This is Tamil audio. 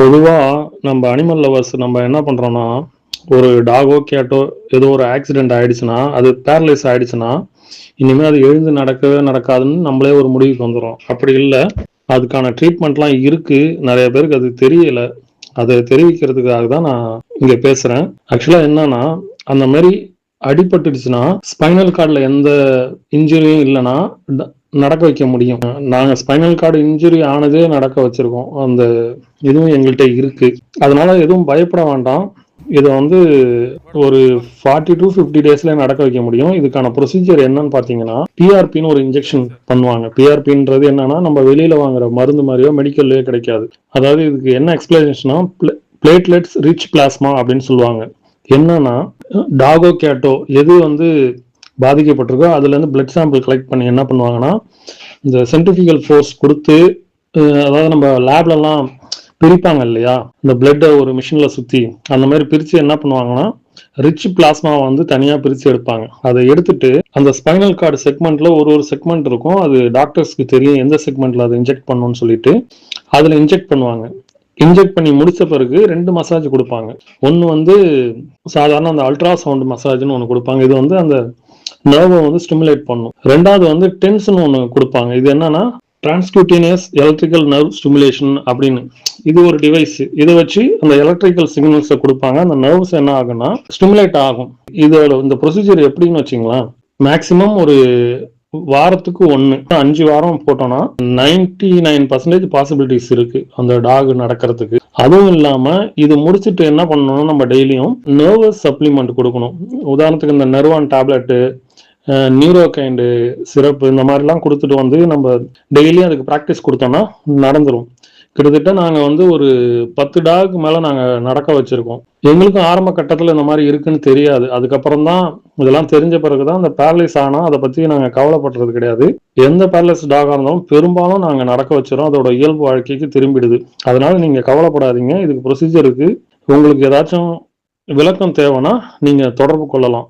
பொதுவா நம்ம அனிமல் லவர்ஸ் நம்ம என்ன பண்றோம்னா, ஒரு டாகோ, கேட்டோ ஏதோ ஒரு ஆக்சிடென்ட் ஆயிடுச்சுன்னா, அது பேரலைஸ் ஆயிடுச்சுன்னா, இனிமே அது எழுந்து நடக்கவே நடக்காதுன்னு நம்மளே ஒரு முடிவுக்கு வந்துர்றோம். அப்படி இல்ல, அதுக்கான ட்ரீட்மெண்ட்லாம் இருக்கு. நெறைய பேருக்கு அது தெரியல. அத தெரிவிக்கிறதுக்காக தான் நான் இங்க பேசுறேன். ஆக்சுவலா என்னன்னா, அந்த மாரி அடிபட்டுடுச்சுன்னா, ஸ்பைனல் கார்ட்ல எந்த இன்ஜுரியும் இல்லன்னா, ட நடக்க வைக்க முடியும். நாங்க ஸ்பைனல் கார்டு இன்ஜுரி ஆனதே நடக்க வச்சிருக்கோம். அந்த இதுவும் எங்கள்ட்ட இருக்கு. அதனால எதுவும் பயப்பட வேண்டாம். இத வந்து ஒரு 40 டூ 50 டேஸ்ல நடக்க வைக்க முடியும். இதுக்கான ப்ரொசீஜர் என்னன்னு பார்த்தீங்கன்னா, பிஆர்பின்னு ஒரு இன்ஜெக்ஷன் பண்ணுவாங்க. பிஆர்பின்றது என்னன்னா, நம்ம வெளியில வாங்குற மருந்து மாரியோ, மெடிக்கல்லயோ கிடைக்காது. அதாவது இதுக்கு என்ன எக்ஸ்பிளனேஷன்னா, பிளேட்லெட்ஸ் ரிச் பிளாஸ்மா அப்படின்னு சொல்லுவாங்க. என்னன்னா, டாகோ, கேட்டோ எது வந்து பாதிக்கப்பட்டிருக்கோ அதுலேருந்து பிளட் சாம்பிள் கலெக்ட் பண்ணி என்ன பண்ணுவாங்கன்னா, இந்த சென்ட்ரிஃபியூகல் ஃபோர்ஸ் குடுத்து, அதாவது நம்ம லேப்லலாம் பிரிப்பாங்க இல்லையா, இந்த பிளட்டை ஒரு மிஷின்ல சுத்தி அந்த மாதிரி பிரிச்சு என்ன பண்ணுவாங்கன்னா, ரிச் பிளாஸ்மாவை வந்து தனியா பிரிச்சு எடுப்பாங்க. அதை எடுத்துட்டு அந்த ஸ்பைனல் கார்டு செக்மெண்ட்ல ஒரு ஒரு செக்மெண்ட் இருக்கும். அது டாக்டர்ஸ்க்கு தெரியும் எந்த செக்மெண்ட்ல அதை இன்ஜெக்ட் பண்ணணும்னு சொல்லிட்டு அதுல இன்ஜெக்ட் பண்ணுவாங்க. இன்ஜெக்ட் பண்ணி முடிச்ச பிறகு 2 மசாஜ் கொடுப்பாங்க. ஒன்னு வந்து சாதாரண அந்த அல்ட்ரா சவுண்ட் மசாஜ்னு ஒன்று கொடுப்பாங்க. இது வந்து அந்த நர்வை வந்து ஸ்டிமுலேட் பண்ணும். ரெண்டாவது வந்து டென்ஷன் ஒன்று கொடுப்பாங்க. இது என்னன்னா, டிரான்ஸ்குட்டீனியஸ் எலக்ட்ரிக்கல் நர்வ் ஸ்டிமுலேஷன் அப்படின்னு. இது ஒரு டிவைஸ். இதை வச்சு அந்த எலக்ட்ரிக்கல் சிக்னல்ஸை கொடுப்பாங்க. அந்த நர்வ்ஸ் என்ன ஆகும்னா ஸ்டிமுலேட் ஆகும். இதோட இந்த ப்ரொசீஜர் எப்படின்னு வச்சுங்களேன், மேக்சிமம் ஒரு வாரத்துக்கு 5 வாரம் போட்டோம்னா 99% பாசிபிலிட்டிஸ் இருக்கு அந்த டாக் நடக்கிறதுக்கு. அதுவும் இல்லாம இது முடிச்சுட்டு என்ன பண்ணணும், நம்ம டெய்லியும் நர்வஸ் சப்ளிமெண்ட் கொடுக்கணும். உதாரணத்துக்கு இந்த நெர்வான் டேப்லெட்டு, நியூரோகைண்டு சிரப்பு இந்த மாதிரிலாம் கொடுத்துட்டு வந்து நம்ம டெய்லியும் அதுக்கு ப்ராக்டிஸ் கொடுத்தோம்னா நடந்துரும். கிட்டத்தட்ட நாங்க வந்து ஒரு 10 டாக் மேல நாங்க நடக்க வச்சிருக்கோம். எங்களுக்கும் ஆரம்ப கட்டத்துல இந்த மாதிரி இருக்குன்னு தெரியாது. அதுக்கப்புறம் தான் இதெல்லாம் தெரிஞ்ச பிறகுதான் இந்த பேரலைஸ் ஆனா அதை பத்தி நாங்க கவலைப்படுறது கிடையாது. எந்த பேரலைஸ் டாகா இருந்தாலும் பெரும்பாலும் நாங்க நடக்க வச்சிரோம். அதோட இயல்பு வாழ்க்கைக்கு திரும்பிடுது. அதனால நீங்க கவலைப்படாதீங்க. இதுக்கு ப்ரொசீஜர் இருக்கு. உங்களுக்கு ஏதாச்சும் விளக்கம் தேவைன்னா நீங்க தொடர்பு கொள்ளலாம்.